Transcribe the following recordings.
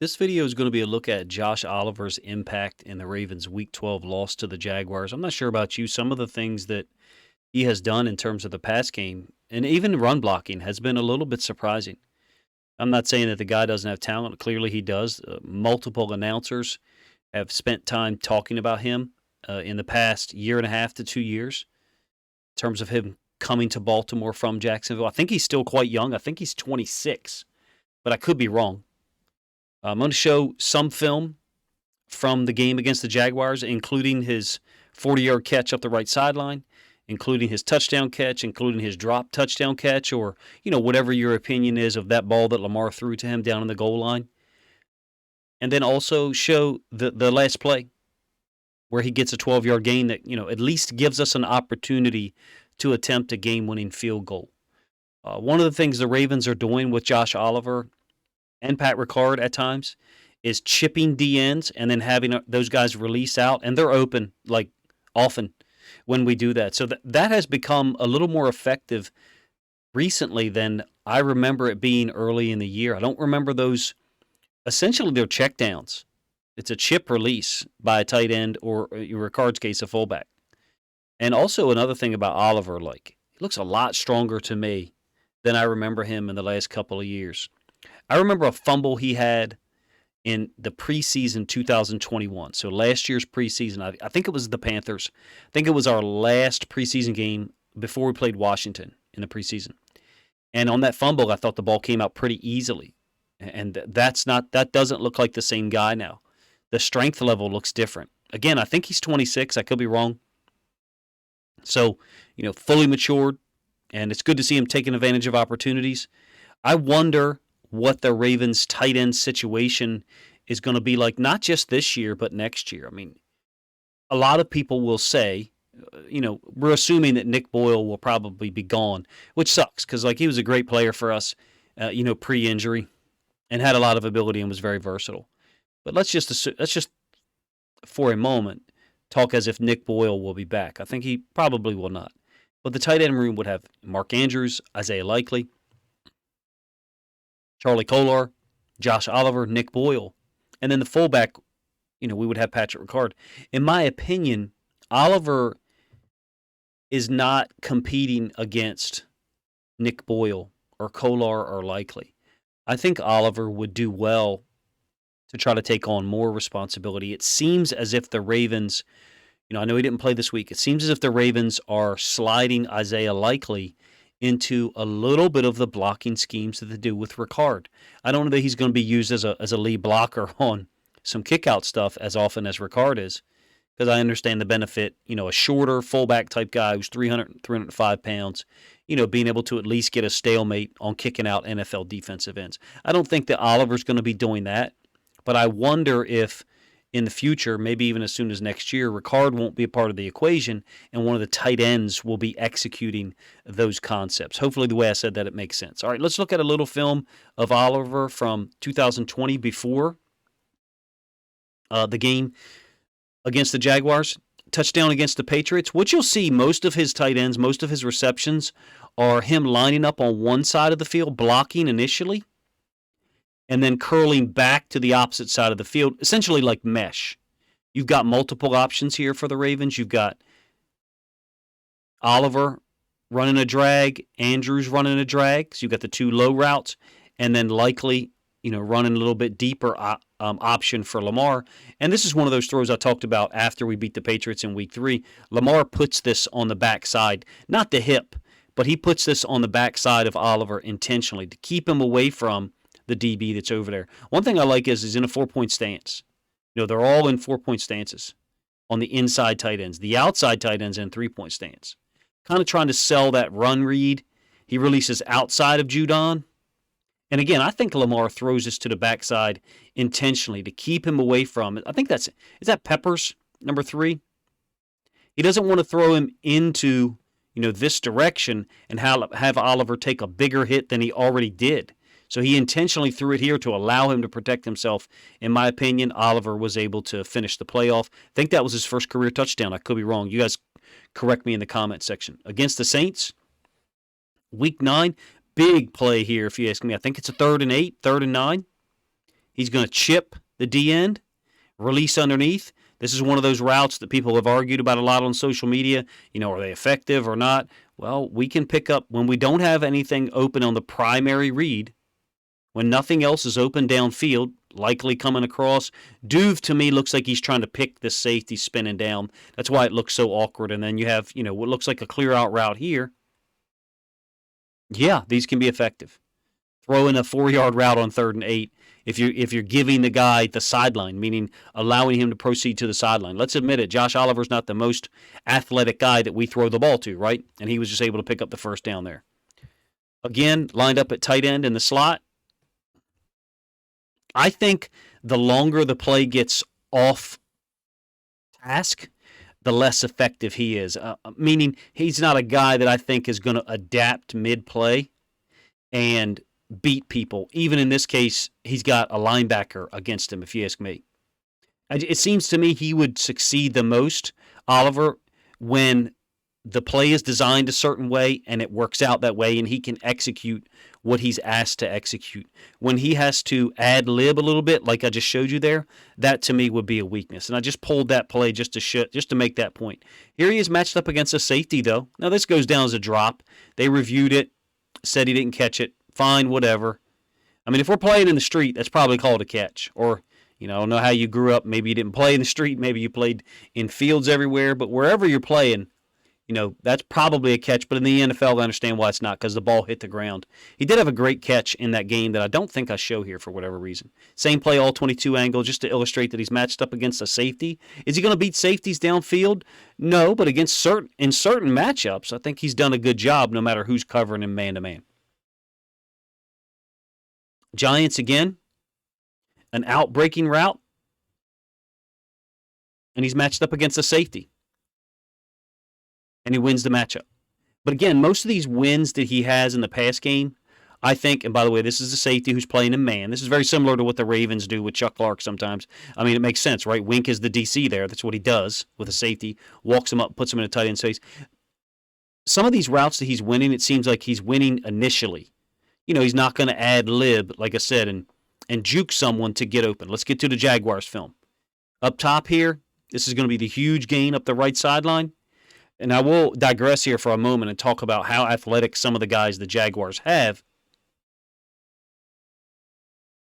This video is going to be a look at Josh Oliver's impact in the Ravens' Week 12 loss to the Jaguars. I'm not sure about you. Some of the things that he has done in terms of the pass game and even run blocking has been a little bit surprising. I'm not saying that the guy doesn't have talent. Clearly, he does. Multiple announcers have spent time talking about him in the past year and a half to 2 years in terms of him coming to Baltimore from Jacksonville. I think he's still quite young. I think he's 26, but I could be wrong. I'm going to show some film from the game against the Jaguars, including his 40-yard catch up the right sideline, including his touchdown catch, including his drop touchdown catch, or whatever your opinion is of that ball that Lamar threw to him down on the goal line. And then also show the last play where he gets a 12-yard gain that at least gives us an opportunity to attempt a game-winning field goal. One of the things the Ravens are doing with Josh Oliver and Pat Ricard at times is chipping DNs and then having those guys release out, and they're open often when we do that. So that has become a little more effective recently than I remember it being early in the year. I don't remember those. Essentially, they're checkdowns. It's a chip release by a tight end or, in Ricard's case, a fullback. And also another thing about Oliver, he looks a lot stronger to me than I remember him in the last couple of years. I remember a fumble he had in the preseason 2021. So last year's preseason, I think it was the Panthers. I think it was our last preseason game before we played Washington in the preseason. And on that fumble, I thought the ball came out pretty easily. And that doesn't look like the same guy now. The strength level looks different. Again, I think he's 26. I could be wrong. So, fully matured, and it's good to see him taking advantage of opportunities. I wonder what the Ravens' tight end situation is going to be like, not just this year, but next year. I mean, a lot of people will say, we're assuming that Nick Boyle will probably be gone, which sucks because he was a great player for us, pre-injury, and had a lot of ability and was very versatile. But let's just for a moment talk as if Nick Boyle will be back. I think he probably will not. But the tight end room would have Mark Andrews, Isaiah Likely, Charlie Kolar, Josh Oliver, Nick Boyle. And then the fullback, we would have Patrick Ricard. In my opinion, Oliver is not competing against Nick Boyle or Kolar or Likely. I think Oliver would do well to try to take on more responsibility. It seems as if the Ravens, I know he didn't play this week. It seems as if the Ravens are sliding Isaiah Likely into a little bit of the blocking schemes that they do with Ricard. I don't know that he's going to be used as a lead blocker on some kick-out stuff as often as Ricard is, because I understand the benefit, a shorter fullback type guy who's 305 pounds, being able to at least get a stalemate on kicking out NFL defensive ends. I don't think that Oliver's going to be doing that, but I wonder if in the future, maybe even as soon as next year, Ricard won't be a part of the equation, and one of the tight ends will be executing those concepts. Hopefully, the way I said that, it makes sense. All right, let's look at a little film of Oliver from 2020 before the game against the Jaguars. Touchdown against the Patriots. What you'll see, most of his tight ends, most of his receptions are him lining up on one side of the field, blocking initially, and then curling back to the opposite side of the field, essentially like mesh. You've got multiple options here for the Ravens. You've got Oliver running a drag, Andrews running a drag. So you've got the two low routes, and then Likely, running a little bit deeper option for Lamar. And this is one of those throws I talked about after we beat the Patriots in Week 3. Lamar puts this on the backside, not the hip, but he puts this on the backside of Oliver intentionally to keep him away from the DB that's over there. One thing I like is he's in a 4-point stance. They're all in 4-point stances on the inside tight ends. The outside tight ends in 3-point stance. Kind of trying to sell that run read. He releases outside of Judon. And again, I think Lamar throws this to the backside intentionally to keep him away from it. I think is that Peppers, number 3? He doesn't want to throw him into, this direction and have Oliver take a bigger hit than he already did. So he intentionally threw it here to allow him to protect himself. In my opinion, Oliver was able to finish the playoff. I think that was his first career touchdown. I could be wrong. You guys correct me in the comment section. Against the Saints, Week 9, big play here if you ask me. I think it's a 3rd and 8, 3rd and 9. He's going to chip the D end, release underneath. This is one of those routes that people have argued about a lot on social media. Are they effective or not? Well, we can pick up when we don't have anything open on the primary read, when nothing else is open downfield, likely coming across. Duve, to me, looks like he's trying to pick this safety spinning down. That's why it looks so awkward. And then you have, what looks like a clear out route here. Yeah, these can be effective. Throw in a 4-yard route on 3rd and 8 if you're giving the guy the sideline, meaning allowing him to proceed to the sideline. Let's admit it, Josh Oliver's not the most athletic guy that we throw the ball to, right? And he was just able to pick up the first down there. Again, lined up at tight end in the slot. I think the longer the play gets off task, the less effective he is. Meaning he's not a guy that I think is going to adapt mid-play and beat people. Even in this case, he's got a linebacker against him, if you ask me. It seems to me he would succeed the most, Oliver, when the play is designed a certain way and it works out that way and he can execute what he's asked to execute. When he has to ad-lib a little bit, like I just showed you there, that to me would be a weakness. And I just pulled that play just to make that point. Here he is matched up against a safety, though. Now this goes down as a drop. They reviewed it, said he didn't catch it. Fine, whatever. I mean, if we're playing in the street, that's probably called a catch. Or, I don't know how you grew up. Maybe you didn't play in the street. Maybe you played in fields everywhere. But wherever you're playing, that's probably a catch. But in the NFL, I understand why it's not, because the ball hit the ground. He did have a great catch in that game that I don't think I show here for whatever reason. Same play, all 22 angle, just to illustrate that he's matched up against a safety. Is he going to beat safeties downfield? No, but in certain matchups, I think he's done a good job no matter who's covering him man-to-man. Giants again, an out-breaking route, and he's matched up against a safety, and he wins the matchup. But again, most of these wins that he has in the pass game, I think, and by the way, this is a safety who's playing in man. This is very similar to what the Ravens do with Chuck Clark sometimes. I mean, it makes sense, right? Wink is the DC there. That's what he does with a safety, walks him up, puts him in a tight end space. Some of these routes that he's winning, it seems like he's winning initially. He's not going to ad-lib, like I said, and juke someone to get open. Let's get to the Jaguars film. Up top here, this is going to be the huge gain up the right sideline. And I will digress here for a moment and talk about how athletic some of the guys the Jaguars have.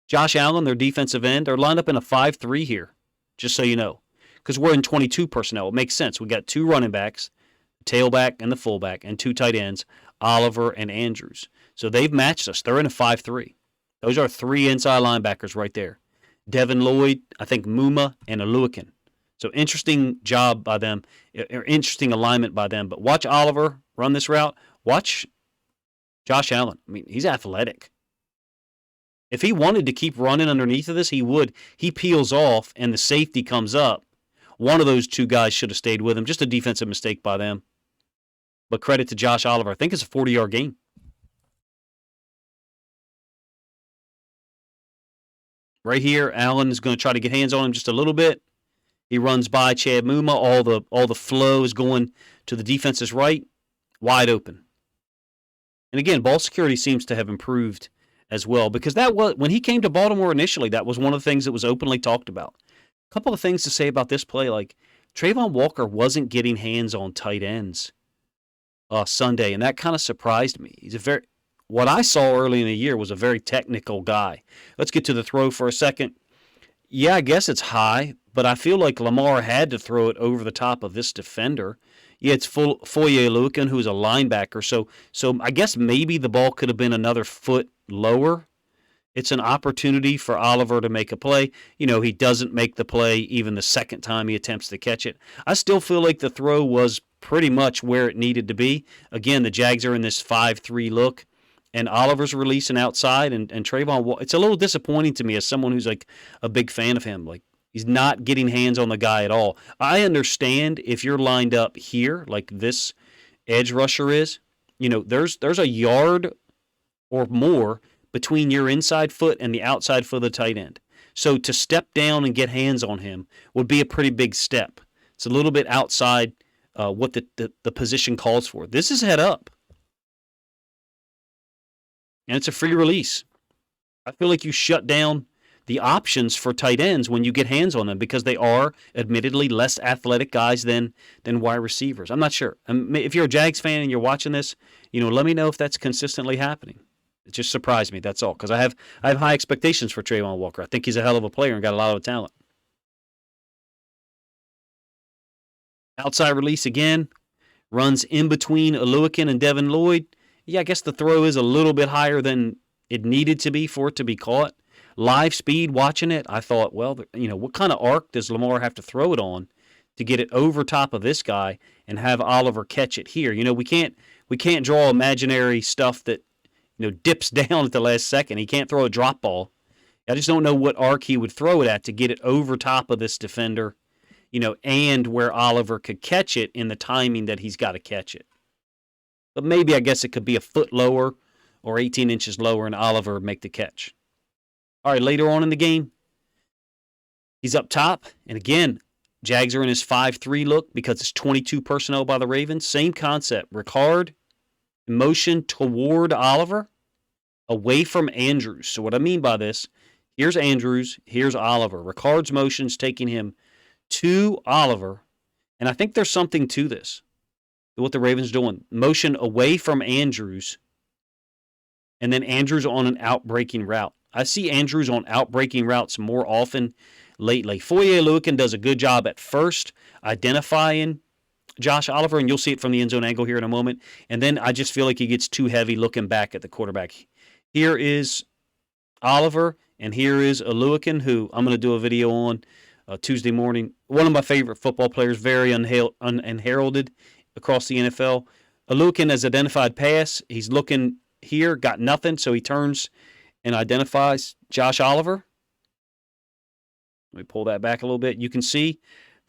Josh Allen, their defensive end, are lined up in a 5-3 here, just so you know. Because we're in 22 personnel. It makes sense. We got 2 running backs, the tailback and the fullback, and 2 tight ends, Oliver and Andrews. So they've matched us. They're in a 5-3. Those are 3 inside linebackers right there. Devin Lloyd, I think Muma, and Aluakin. So interesting job by them, or interesting alignment by them. But watch Oliver run this route. Watch Josh Allen. I mean, he's athletic. If he wanted to keep running underneath of this, he would. He peels off, and the safety comes up. One of those 2 guys should have stayed with him. Just a defensive mistake by them. But credit to Josh Oliver. I think it's a 40-yard gain. Right here, Allen is going to try to get hands on him just a little bit. He runs by Chad Muma. All the flow is going to the defense's right, wide open. And again, ball security seems to have improved as well, because that was when he came to Baltimore initially. That was one of the things that was openly talked about. A couple of things to say about this play, like Trayvon Walker wasn't getting hands on tight ends Sunday, and that kind of surprised me. What I saw early in the year was a very technical guy. Let's get to the throw for a second. Yeah, I guess it's high, but I feel like Lamar had to throw it over the top of this defender. Yeah, it's Foye Oluokun, who's a linebacker. So I guess maybe the ball could have been another foot lower. It's an opportunity for Oliver to make a play. He doesn't make the play even the second time he attempts to catch it. I still feel like the throw was pretty much where it needed to be. Again, the Jags are in this 5-3 look. And Oliver's releasing outside, and Trayvon, it's a little disappointing to me as someone who's like a big fan of him. Like, he's not getting hands on the guy at all. I understand if you're lined up here, like this edge rusher is, there's a yard or more between your inside foot and the outside foot of the tight end. So to step down and get hands on him would be a pretty big step. It's a little bit outside what the position calls for. This is head up. And it's a free release. I feel like you shut down the options for tight ends when you get hands on them, because they are admittedly less athletic guys than wide receivers. I'm not sure. If you're a Jags fan and you're watching this, let me know if that's consistently happening. It just surprised me. That's all, because I have high expectations for Trayvon Walker. I think he's a hell of a player and got a lot of talent. Outside release again, runs in between Oluwakin and Devin Lloyd. Yeah, I guess the throw is a little bit higher than it needed to be for it to be caught. Live speed, watching it, I thought, well, what kind of arc does Lamar have to throw it on to get it over top of this guy and have Oliver catch it here? We can't draw imaginary stuff that dips down at the last second. He can't throw a drop ball. I just don't know what arc he would throw it at to get it over top of this defender, and where Oliver could catch it in the timing that he's got to catch it. But maybe I guess it could be a foot lower or 18 inches lower and Oliver make the catch. All right, later on in the game, he's up top. And again, Jags are in his 5-3 look because it's 22 personnel by the Ravens. Same concept. Ricard, motion toward Oliver, away from Andrews. So what I mean by this, here's Andrews, here's Oliver. Ricard's motion's taking him to Oliver. And I think there's something to this, what the Ravens doing. Motion away from Andrews, and then Andrews on an outbreaking route. I see Andrews on outbreaking routes more often lately. Foye Oluwakin does a good job at first identifying Josh Oliver, and you'll see it from the end zone angle here in a moment. And then I just feel like he gets too heavy looking back at the quarterback. Here is Oliver, and here is Oluwakin, who I'm going to do a video on Tuesday morning. One of my favorite football players, very unheralded across the NFL. Oluwakin has identified pass. He's looking here, got nothing, so he turns and identifies Josh Oliver. Let me pull that back a little bit. You can see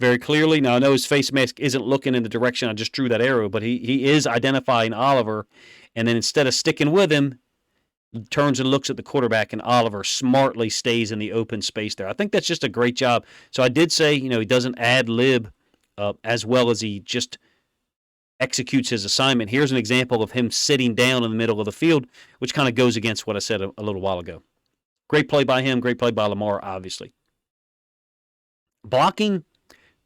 very clearly. Now, I know his face mask isn't looking in the direction I just drew that arrow, but he is identifying Oliver, and then instead of sticking with him, turns and looks at the quarterback, and Oliver smartly stays in the open space there. I think that's just a great job. So I did say, he doesn't ad-lib as well as he just executes his assignment. Here's an example of him sitting down in the middle of the field, which kind of goes against what I said a little while ago. Great play by him, great play by Lamar, obviously. Blocking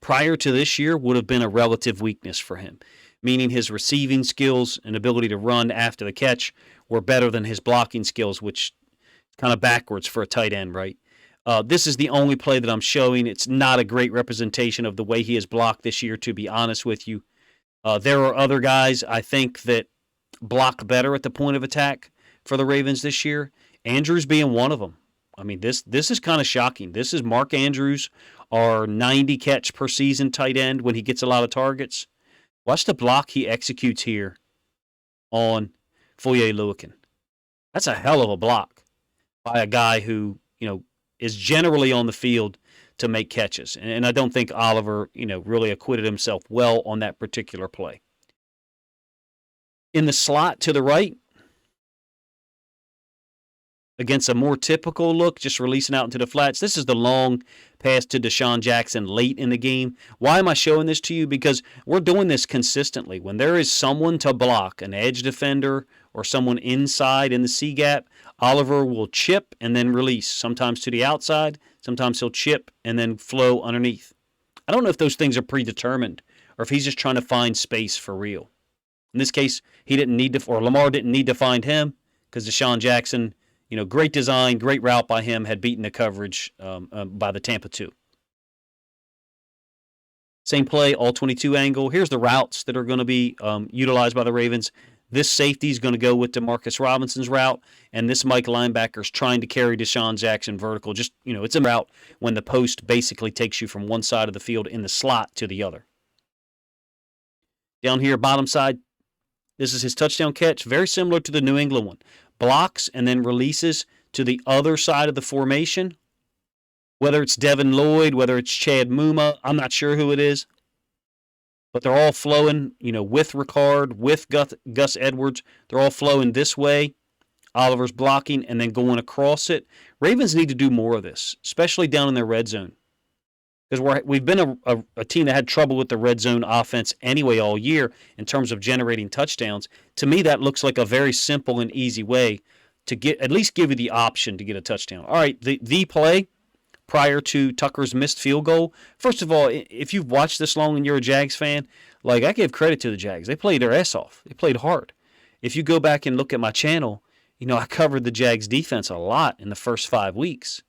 prior to this year would have been a relative weakness for him, meaning his receiving skills and ability to run after the catch were better than his blocking skills, which is kind of backwards for a tight end, right? This is the only play that I'm showing. It's not a great representation of the way he has blocked this year, to be honest with you. There are other guys, I think, that block better at the point of attack for the Ravens this year. Andrews being one of them. I mean, this is kind of shocking. This is Mark Andrews, our 90 catch per season tight end when he gets a lot of targets. Watch the block he executes here on Foye Oluwakin. That's a hell of a block by a guy who, is generally on the field to make catches. And I don't think Oliver, really acquitted himself well on that particular play. In the slot to the right, against a more typical look, just releasing out into the flats. This is the long pass to Deshaun Jackson late in the game. Why am I showing this to you? Because we're doing this consistently. When there is someone to block, an edge defender or someone inside in the C gap, Oliver will chip and then release, sometimes to the outside, sometimes he'll chip and then flow underneath. I don't know if those things are predetermined or if he's just trying to find space for real. In this case, he didn't need to, or Lamar didn't need to find him because Deshaun Jackson, great design, great route by him, had beaten the coverage by the Tampa 2. Same play, all 22 angle. Here's the routes that are going to be utilized by the Ravens. This safety is going to go with Demarcus Robinson's route, and this Mike linebacker is trying to carry Deshaun Jackson vertical. Just, it's a route when the post basically takes you from one side of the field in the slot to the other. Down here, bottom side, this is his touchdown catch, very similar to the New England one. Blocks and then releases to the other side of the formation. Whether it's Devin Lloyd, whether it's Chad Muma, I'm not sure who it is. But they're all flowing, with Ricard, with Gus Edwards. They're all flowing this way. Oliver's blocking and then going across it. Ravens need to do more of this, especially down in their red zone. Because we've been a team that had trouble with the red zone offense anyway all year in terms of generating touchdowns. To me, that looks like a very simple and easy way to get at least give you the option to get a touchdown. All right, the play prior to Tucker's missed field goal. First of all, if you've watched this long and you're a Jags fan, like I give credit to the Jags. They played their ass off. They played hard. If you go back and look at my channel, I covered the Jags defense a lot in the first 5 weeks.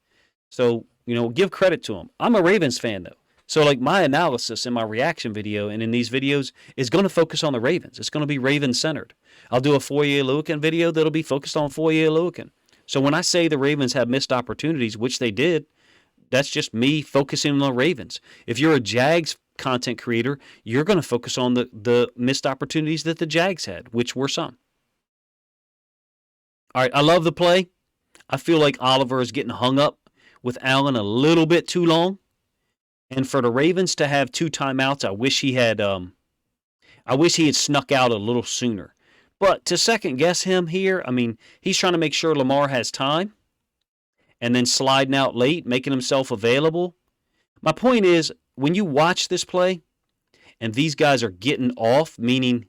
So, give credit to them. I'm a Ravens fan though. So like my analysis in my reaction video and in these videos is going to focus on the Ravens. It's going to be Ravens centered. I'll do a Foye Oluokun video that'll be focused on Foye Oluokun. So when I say the Ravens have missed opportunities, which they did, that's just me focusing on the Ravens. If you're a Jags content creator, you're going to focus on the missed opportunities that the Jags had, which were some. All right, I love the play. I feel like Oliver is getting hung up with Allen a little bit too long. And for the Ravens to have 2 timeouts, I wish he had snuck out a little sooner. But to second guess him here, he's trying to make sure Lamar has time and then sliding out late, making himself available. My point is, when you watch this play and these guys are getting off, meaning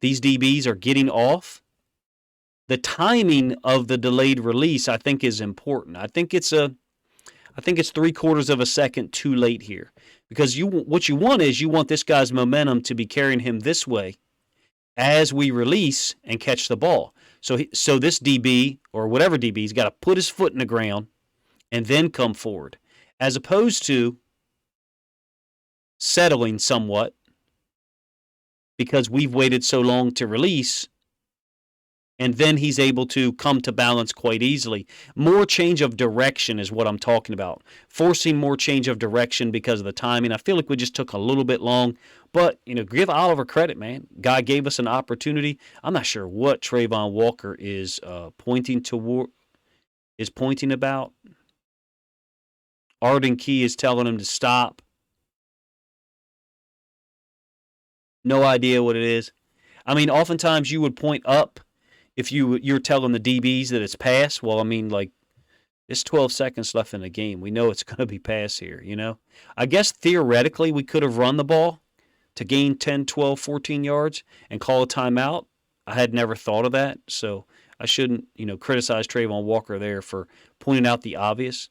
these DBs are getting off, the timing of the delayed release, I think, is important. I think it's 3/4 of a second too late here, because what you want is you want this guy's momentum to be carrying him this way as we release and catch the ball. So this DB or whatever DB's got to put his foot in the ground and then come forward, as opposed to settling somewhat because we've waited so long to release. And then he's able to come to balance quite easily. More change of direction is what I'm talking about. Forcing more change of direction because of the timing. I feel like we just took a little bit long. But, give Oliver credit, man. Guy gave us an opportunity. I'm not sure what Trayvon Walker is pointing about. Arden Key is telling him to stop. No idea what it is. Oftentimes you would point up if you're telling the DBs that it's pass. Well, it's 12 seconds left in the game. We know it's going to be pass here, I guess theoretically we could have run the ball to gain 10, 12, 14 yards and call a timeout. I had never thought of that, so I shouldn't, criticize Trayvon Walker there for pointing out the obvious.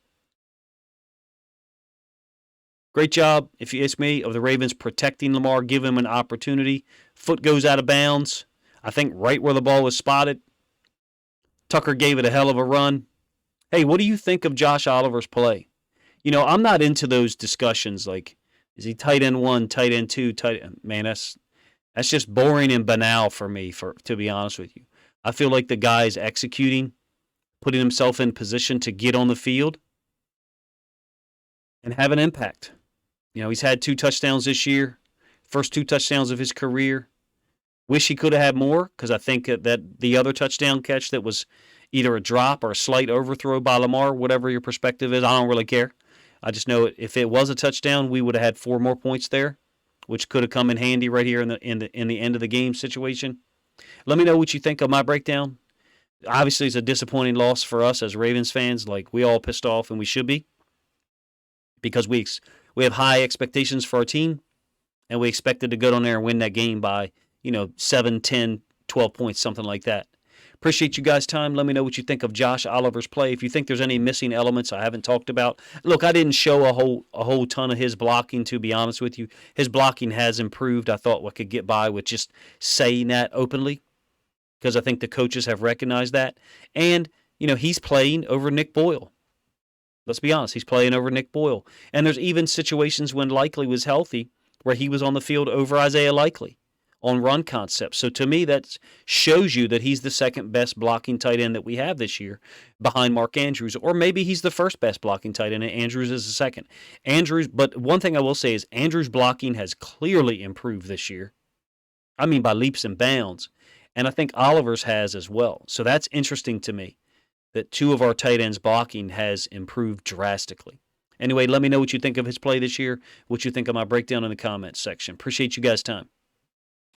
Great job, if you ask me, of the Ravens protecting Lamar, give him an opportunity. Foot goes out of bounds. I think right where the ball was spotted. Tucker gave it a hell of a run. Hey, what do you think of Josh Oliver's play? I'm not into those discussions like, is he tight end 1, tight end 2, man, that's just boring and banal for me, to be honest with you. I feel like the guy's executing, putting himself in position to get on the field and have an impact. He's had 2 touchdowns this year, first 2 touchdowns of his career. Wish he could have had more, because I think that the other touchdown catch that was either a drop or a slight overthrow by Lamar, whatever your perspective is, I don't really care. I just know if it was a touchdown, we would have had 4 more points there, which could have come in handy right here in the end of the game situation. Let me know what you think of my breakdown. Obviously, it's a disappointing loss for us as Ravens fans. Like, we all pissed off, and we should be, because we have high expectations for our team, and we expected to go down there and win that game by 7, 10, 12 points, something like that. Appreciate you guys' time. Let me know what you think of Josh Oliver's play. If you think there's any missing elements I haven't talked about. Look, I didn't show a whole ton of his blocking, to be honest with you. His blocking has improved. I thought we could get by with just saying that openly, because I think the coaches have recognized that. And, he's playing over Nick Boyle. Let's be honest, he's playing over Nick Boyle. And there's even situations when Likely was healthy where he was on the field over Isaiah Likely on run concepts. So to me, that shows you that he's the second best blocking tight end that we have this year behind Mark Andrews, or maybe he's the first best blocking tight end and Andrews is the second. But one thing I will say is Andrews' blocking has clearly improved this year. By leaps and bounds. And I think Oliver's has as well. So that's interesting to me, that 2 of our tight ends blocking has improved drastically. Anyway, let me know what you think of his play this year, what you think of my breakdown in the comments section. Appreciate you guys' time.